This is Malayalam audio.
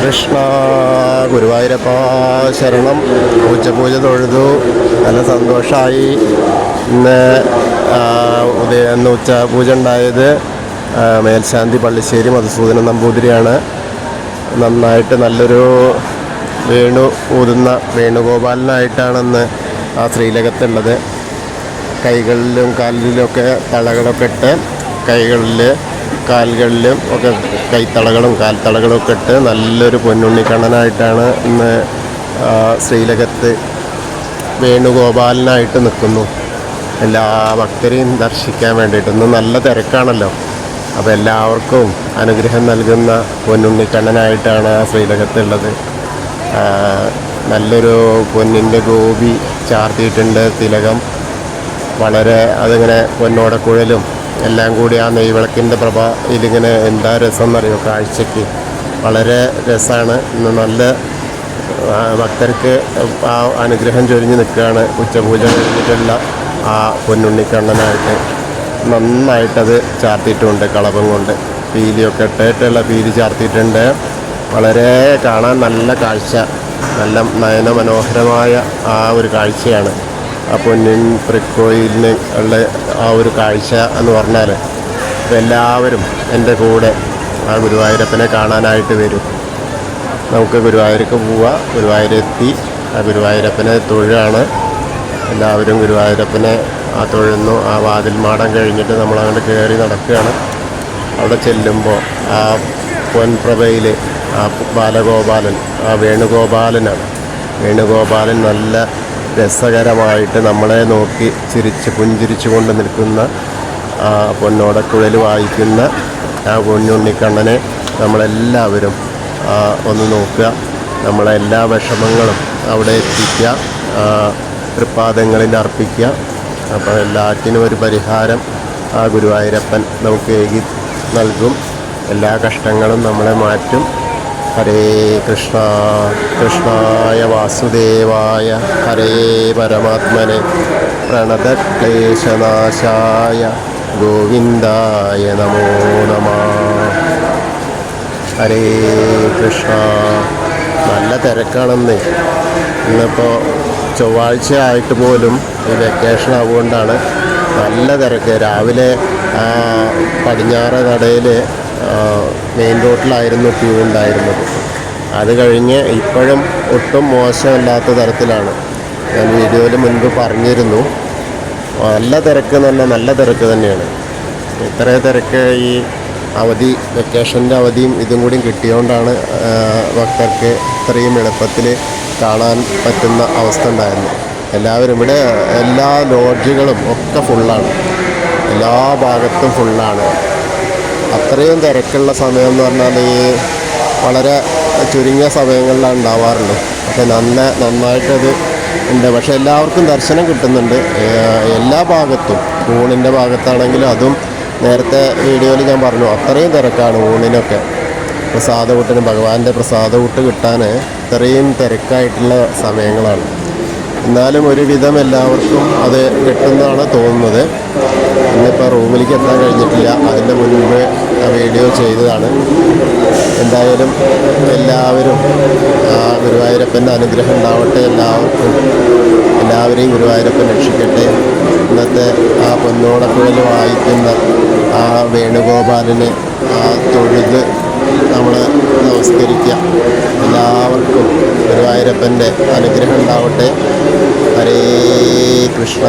കൃഷ്ണ ഗുരുവായൂരപ്പ ശരണം. ഉച്ചപൂജ തൊഴുതു, നല്ല സന്തോഷമായി. ഇന്ന് ഇന്ന് ഉച്ചപൂജ ഉണ്ടായത് മേൽശാന്തി പള്ളിശ്ശേരി മധുസൂദനൻ നമ്പൂതിരിയാണ്. നന്നായിട്ട് നല്ലൊരു വേണു ഊതുന്ന വേണുഗോപാലനായിട്ടാണെന്ന് ആ ശ്രീലകത്തുള്ളത്. കൈകളിലും കാലിലുമൊക്കെ തളകളൊക്കെ ഇട്ട്, കൈകളിൽ കാലുകളിലും ഒക്കെ കൈത്തളകളും കാൽത്തളകളും ഒക്കെ ഇട്ട് നല്ലൊരു പൊന്നുണ്ണിക്കണ്ണനായിട്ടാണ് ഇന്ന് ശ്രീലകത്ത് വേണുഗോപാലനായിട്ട് നിൽക്കുന്നു. എല്ലാ ഭക്തരെയും ദർശിക്കാൻ വേണ്ടിയിട്ട് ഇന്ന് നല്ല തിരക്കാണല്ലോ. അപ്പോൾ എല്ലാവർക്കും അനുഗ്രഹം നൽകുന്ന പൊന്നുണ്ണിക്കണ്ണനായിട്ടാണ് ആ ശ്രീലകത്തുള്ളത്. നല്ലൊരു പൊന്നിൻ്റെ ഗോപി ചാർത്തിയിട്ടുണ്ട്, തിലകം. വളരെ അതിങ്ങനെ പൊന്നോടക്കുഴലും എല്ലാം കൂടി ആ നെയ്വിളക്കിൻ്റെ പ്രഭയിലിങ്ങനെ എന്താ രസം എന്നറിയോ കാഴ്ചയ്ക്ക്. വളരെ രസമാണ്. ഇന്ന് നല്ല ഭക്തർക്ക് ആ അനുഗ്രഹം ചൊരിഞ്ഞ് നിൽക്കുകയാണ്. ഉച്ചപൂജ കഴിഞ്ഞിട്ടുള്ള ആ പൊന്നുണ്ണിക്കണ്ണനായിട്ട് നന്നായിട്ടത് ചാർത്തിയിട്ടുണ്ട്. കളഭം കൊണ്ട് പീലിയൊക്കെ ഇട്ടിട്ടുള്ള പീലി ചാർത്തിയിട്ടുണ്ട്. വളരെ കാണാൻ നല്ല കാഴ്ച, നല്ല നയനമനോഹരമായ ആ ഒരു കാഴ്ചയാണ് ആ പൊന്നിൻ തൃക്കോയിലിന് ഉള്ള ആ ഒരു കാഴ്ച എന്ന് പറഞ്ഞാൽ. അപ്പോൾ എല്ലാവരും എൻ്റെ കൂടെ ആ ഗുരുവായൂരപ്പനെ കാണാനായിട്ട് വരും. നമുക്ക് ഗുരുവായൂർക്ക് പോവാം. ഗുരുവായൂരെത്തി ആ ഗുരുവായൂരപ്പനെ തൊഴുകയാണ്. എല്ലാവരും ഗുരുവായൂരപ്പനെ തൊഴുന്നു. ആ വാതിൽ മാടം കഴിഞ്ഞിട്ട് നമ്മളങ്ങോട്ട് കയറി നടക്കുകയാണ്. അവിടെ ചെല്ലുമ്പോൾ ആ പൊൻപ്രഭയിൽ ആ ബാലഗോപാലൻ, ആ വേണുഗോപാലനാണ്. വേണുഗോപാലൻ നല്ല രസകരമായിട്ട് നമ്മളെ നോക്കി പുഞ്ചിരിച്ചു കൊണ്ട് നിൽക്കുന്ന ആ പൊന്നോടക്കുഴൽ വായിക്കുന്ന ആ പൊന്നുണ്ണിക്കണ്ണനെ നമ്മളെല്ലാവരും ഒന്ന് നോക്കുക. നമ്മളെ എല്ലാ വിഷമങ്ങളും അവിടെ എത്തിക്കുക, തൃപ്പാദങ്ങളിൽ അർപ്പിക്കുക. അപ്പോൾ എല്ലാറ്റിനും ഒരു പരിഹാരം ആ ഗുരുവായൂരപ്പൻ നമുക്ക് ഏകി നൽകും. എല്ലാ കഷ്ടങ്ങളും നമ്മളെ മാറ്റും. ഹരേ കൃഷ്ണ. കൃഷ്ണായ വാസുദേവായ ഹരേ പരമാത്മനെ പ്രണതക്ലേശനാശായ ഗോവിന്ദായ നമോ നമഃ. ഹരേ കൃഷ്ണ. നല്ല തിരക്കാണെന്ന്. ഇന്നിപ്പോൾ ചൊവ്വാഴ്ച ആയിട്ട് പോലും ഈ വെക്കേഷൻ ആവുകൊണ്ടാണ് നല്ല തിരക്ക്. രാവിലെ പടിഞ്ഞാറ് നടയിൽ മെയിൻ റോഡിലായിരുന്നു ക്യൂ ഉണ്ടായിരുന്നത്. അത് കഴിഞ്ഞ് ഇപ്പോഴും ഒട്ടും മോശമല്ലാത്ത തരത്തിലാണ്. ഞാൻ വീഡിയോയിൽ മുൻപ് പറഞ്ഞിരുന്നു. നല്ല തിരക്ക് എന്ന് പറഞ്ഞാൽ നല്ല തിരക്ക് തന്നെയാണ്. ഇത്ര തിരക്ക് ഈ അവധി, വെക്കേഷൻ്റെ അവധിയും ഇതും കൂടിയും കിട്ടിയതുകൊണ്ടാണ് ഭക്തർക്ക് ഇത്രയും എളുപ്പത്തിൽ കാണാൻ പറ്റുന്ന അവസ്ഥ ഉണ്ടായിരുന്നു. എല്ലാവരും ഇവിടെ എല്ലാ ലോഡ്ജുകളും ഒക്കെ ഫുള്ളാണ്. എല്ലാ ഭാഗത്തും ഫുള്ളാണ്. അത്രയും തിരക്കുള്ള സമയം എന്ന് പറഞ്ഞാൽ ഈ വളരെ ചുരുങ്ങിയ സമയങ്ങളിലാണ് ഉണ്ടാവാറുള്ളൂ. പക്ഷെ നന്നായിട്ടത് ഉണ്ട്. പക്ഷെ എല്ലാവർക്കും ദർശനം കിട്ടുന്നുണ്ട് എല്ലാ ഭാഗത്തും. ഊണിൻ്റെ ഭാഗത്താണെങ്കിലും അതും നേരത്തെ വീഡിയോയിൽ ഞാൻ പറഞ്ഞു, അത്രയും തിരക്കാണ് ഊണിനൊക്കെ. പ്രസാദകൂട്ടിന്, ഭഗവാന്റെ പ്രസാദകൂട്ട് കിട്ടാൻ ഇത്രയും തിരക്കായിട്ടുള്ള സമയങ്ങളാണ്. എന്നാലും ഒരുവിധം എല്ലാവർക്കും അത് കിട്ടുന്നതാണ് തോന്നുന്നത്. ഇന്നിപ്പോൾ റൂമിലേക്ക് എത്താൻ കഴിഞ്ഞിട്ടില്ല. അതിൻ്റെ മുൻപ് വീഡിയോ ചെയ്തതാണ്. എന്തായാലും എല്ലാവരും ഗുരുവായൂരപ്പൻ്റെ അനുഗ്രഹം ഉണ്ടാവട്ടെ. എല്ലാവരെയും ഗുരുവായൂരപ്പൻ രക്ഷിക്കട്ടെ. ഇന്നത്തെ ആ പൊന്നോടക്കുഴൽ വായിക്കുന്ന ആ വേണുഗോപാലിനെ തൊഴുത് നമ്മൾ നമസ്കരിക്കുക. എല്ലാവർക്കും ഗുരുവായൂരപ്പൻ്റെ അനുഗ്രഹം ഉണ്ടാവട്ടെ. ഹരേ കൃഷ്ണ.